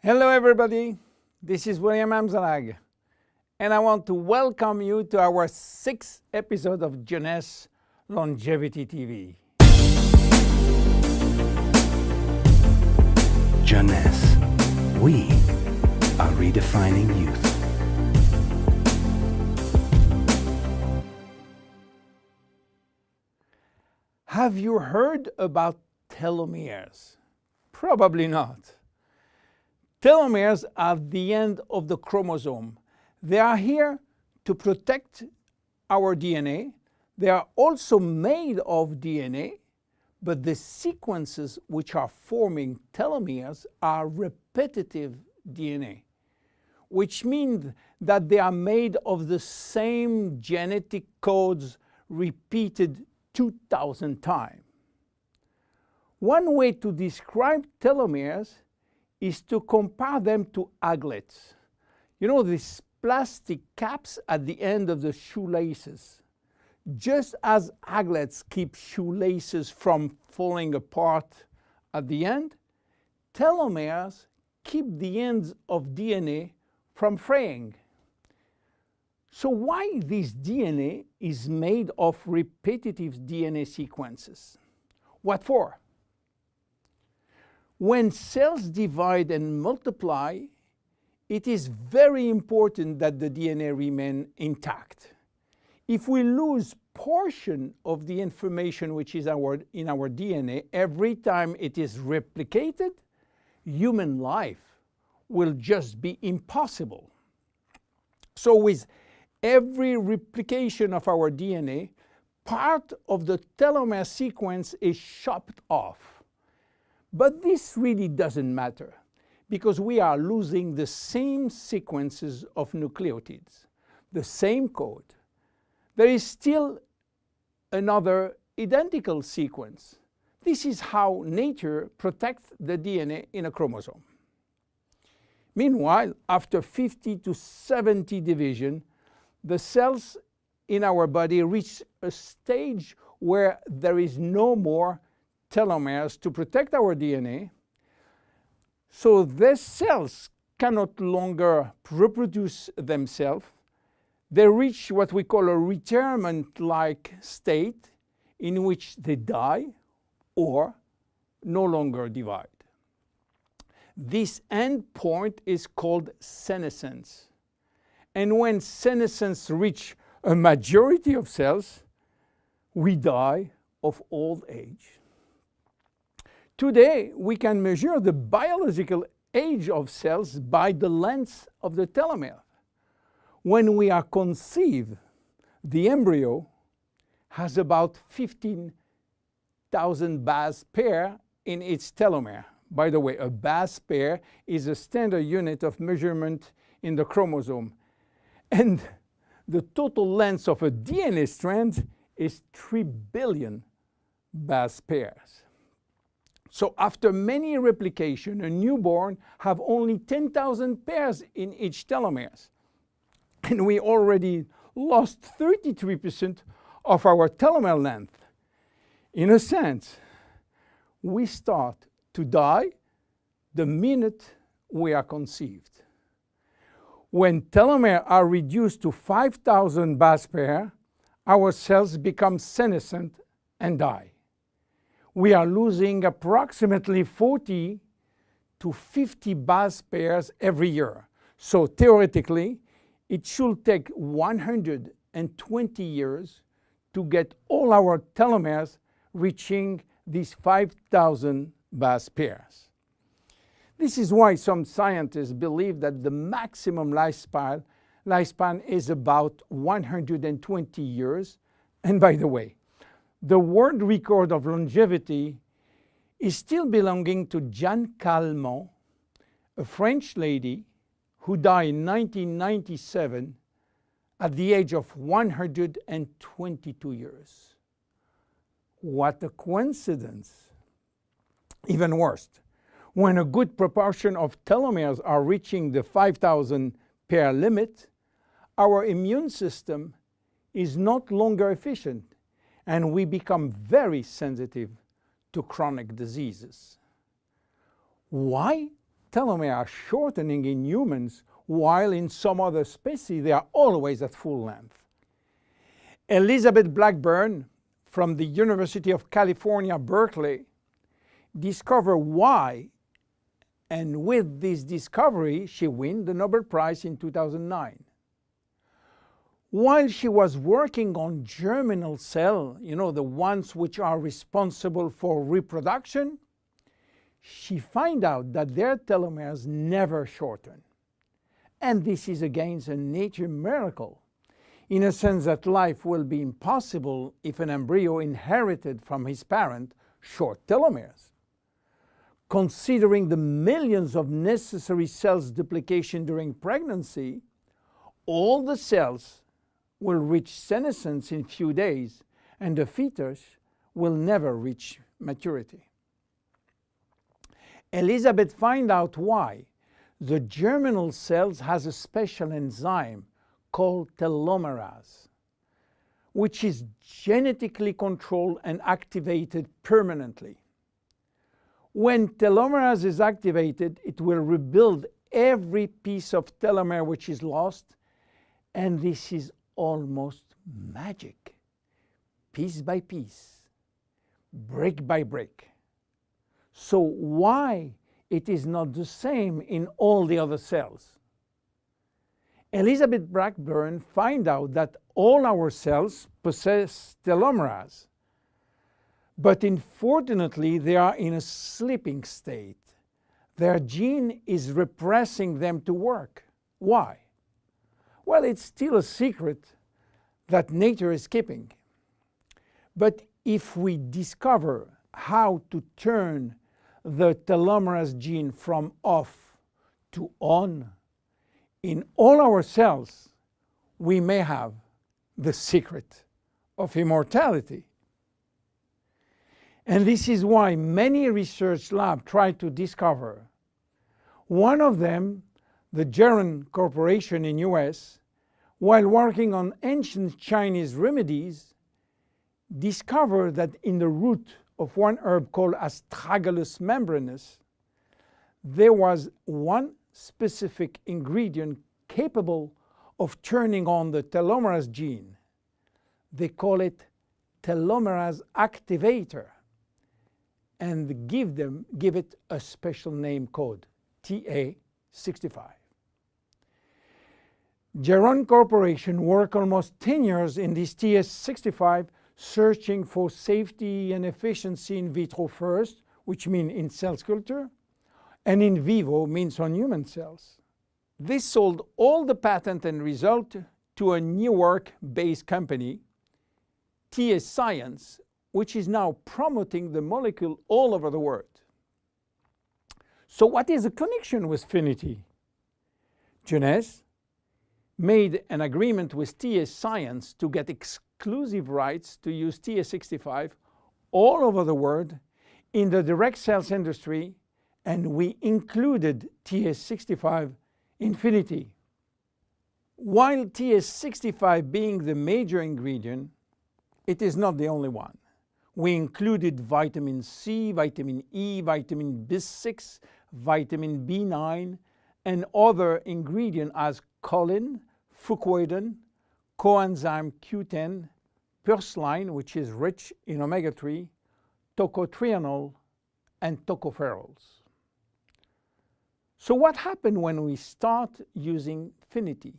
Hello everybody, this is William Amzalag, and I want to welcome you to our 6th episode of Jeunesse Longevity TV. Jeunesse, we are redefining youth. Have you heard about telomeres? Probably not. Telomeres are the end of the chromosome. They are here to protect our DNA. They are also made of DNA, but the sequences which are forming telomeres are repetitive DNA, which means that they are made of the same genetic codes repeated 2,000 times. One way to describe telomeres is to compare them to aglets. You know, these plastic caps at the end of the shoelaces. Just as aglets keep shoelaces from falling apart at the end, telomeres keep the ends of DNA from fraying. So why this DNA is made of repetitive DNA sequences? What for? When cells divide and multiply, it is very important that the DNA remain intact. If we lose portion of the information which is in our DNA every time it is replicated, human life will just be impossible. So with every replication of our DNA, part of the telomere sequence is chopped off. But this really doesn't matter because we are losing the same sequences of nucleotides, the same code. There is still another identical sequence. This is how nature protects the DNA in a chromosome. Meanwhile, after 50 to 70 division, the cells in our body reach a stage where there is no more telomeres to protect our DNA. So these cells cannot longer reproduce themselves. They reach what we call a retirement-like state in which they die or no longer divide. This end point is called senescence. And when senescence reaches a majority of cells, we die of old age. Today, we can measure the biological age of cells by the length of the telomere. When we are conceived, the embryo has about 15,000 base pair in its telomere. By the way, a base pair is a standard unit of measurement in the chromosome. And the total length of a DNA strand is 3 billion base pairs. So after many replications, a newborn have only 10,000 pairs in each telomeres. And we already lost 33% of our telomere length. In a sense, we start to die the minute we are conceived. When telomeres are reduced to 5,000 base pairs, our cells become senescent and die. We are losing approximately 40 to 50 base pairs every year. So theoretically, it should take 120 years to get all our telomeres reaching these 5,000 base pairs. This is why some scientists believe that the maximum lifespan is about 120 years. And by the way, the world record of longevity is still belonging to Jeanne Calment, a French lady who died in 1997 at the age of 122 years. What a coincidence! Even worse, when a good proportion of telomeres are reaching the 5,000 pair limit, our immune system is not longer efficient, and we become very sensitive to chronic diseases. Why telomeres are shortening in humans, while in some other species they are always at full length. Elizabeth Blackburn from the University of California, Berkeley, discovered why, and with this discovery she won the Nobel Prize in 2009. While she was working on germinal cells, the ones which are responsible for reproduction, she found out that their telomeres never shorten. And this is again a nature miracle, in a sense that life will be impossible if an embryo inherited from his parent short telomeres. Considering the millions of necessary cells duplication during pregnancy, all the cells will reach senescence in few days, and the fetus will never reach maturity. Elizabeth found out why. The germinal cells has a special enzyme called telomerase, which is genetically controlled and activated permanently. When telomerase is activated, it will rebuild every piece of telomere which is lost, and this is almost magic. Piece by piece, brick by brick. So why it is not the same in all the other cells? Elizabeth Blackburn found out that all our cells possess telomerase, but unfortunately they are in a sleeping state. Their gene is repressing them to work. Why? Well, it's still a secret that nature is keeping. But if we discover how to turn the telomerase gene from off to on in all our cells, we may have the secret of immortality. And this is why many research labs try to discover. One of them, the Jeunesse Corporation in US, while working on ancient Chinese remedies, discovered that in the root of one herb called Astragalus membranus, there was one specific ingredient capable of turning on the telomerase gene. They call it telomerase activator, and give it a special name code, TA65. Jeunesse Corporation worked almost 10 years in this TA65, searching for safety and efficiency in vitro first, which means in cell culture, and in vivo means on human cells. They sold all the patent and result to a Newark-based company, TA Science, which is now promoting the molecule all over the world. So what is the connection with Finiti? Jeunesse made an agreement with TA Science to get exclusive rights to use TA65 all over the world in the direct sales industry, and we included TA65 in Finiti. While TA65 being the major ingredient, it is not the only one. We included vitamin C, vitamin E, vitamin B6, vitamin B9, and other ingredients as choline, fucoidan, coenzyme Q10, purslane, which is rich in omega-3, tocotrienol, and tocopherols. So what happened when we start using Finiti?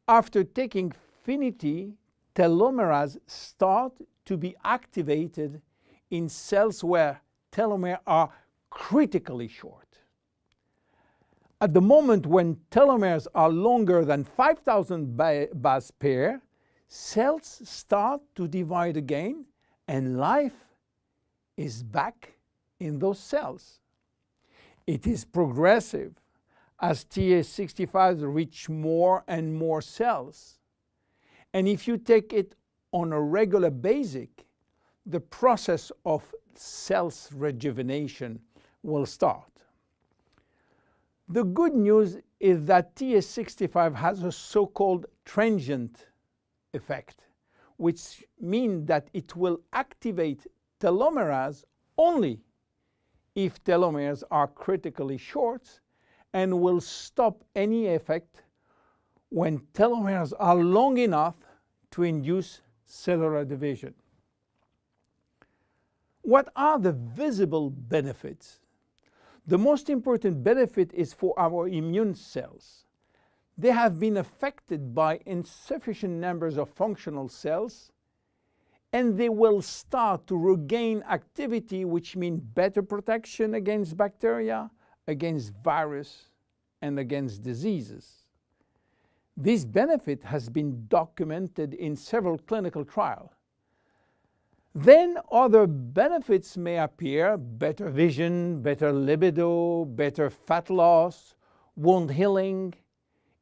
After taking Finiti, telomerase start to be activated in cells where telomeres are critically short. At the moment when telomeres are longer than 5,000 base pair, cells start to divide again, and life is back in those cells. It is progressive as TA65 reach more and more cells. And if you take it on a regular basis, the process of cells rejuvenation will start. The good news is that TA65 has a so-called transient effect, which means that it will activate telomerase only if telomeres are critically short and will stop any effect when telomeres are long enough to induce cellular division. What are the visible benefits? The most important benefit is for our immune cells. They have been affected by insufficient numbers of functional cells, and they will start to regain activity, which means better protection against bacteria, against virus, and against diseases. This benefit has been documented in several clinical trials. Then other benefits may appear: better vision, better libido, better fat loss, wound healing,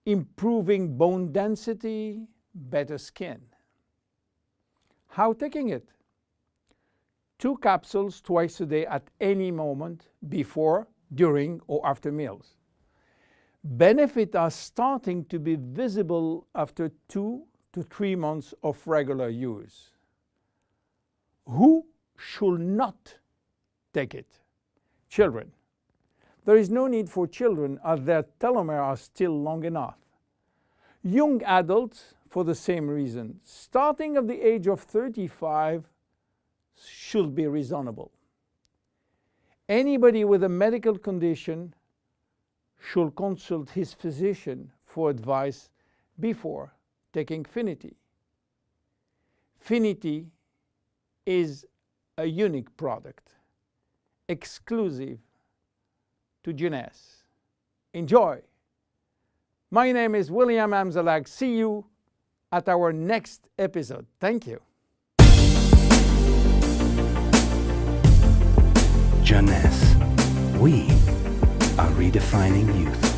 improving bone density, better skin. How taking it? 2 capsules twice a day at any moment before, during, or after meals. Benefits are starting to be visible after 2 to 3 months of regular use. Who should not take it? Children. There is no need for children as their telomeres are still long enough. Young adults, for the same reason, starting at the age of 35, should be reasonable. Anybody with a medical condition should consult his physician for advice before taking Finiti. Finiti is a unique product, exclusive to Jeunesse. Enjoy! My name is William Amzalag. See you at our next episode. Thank you. Jeunesse. We are redefining youth.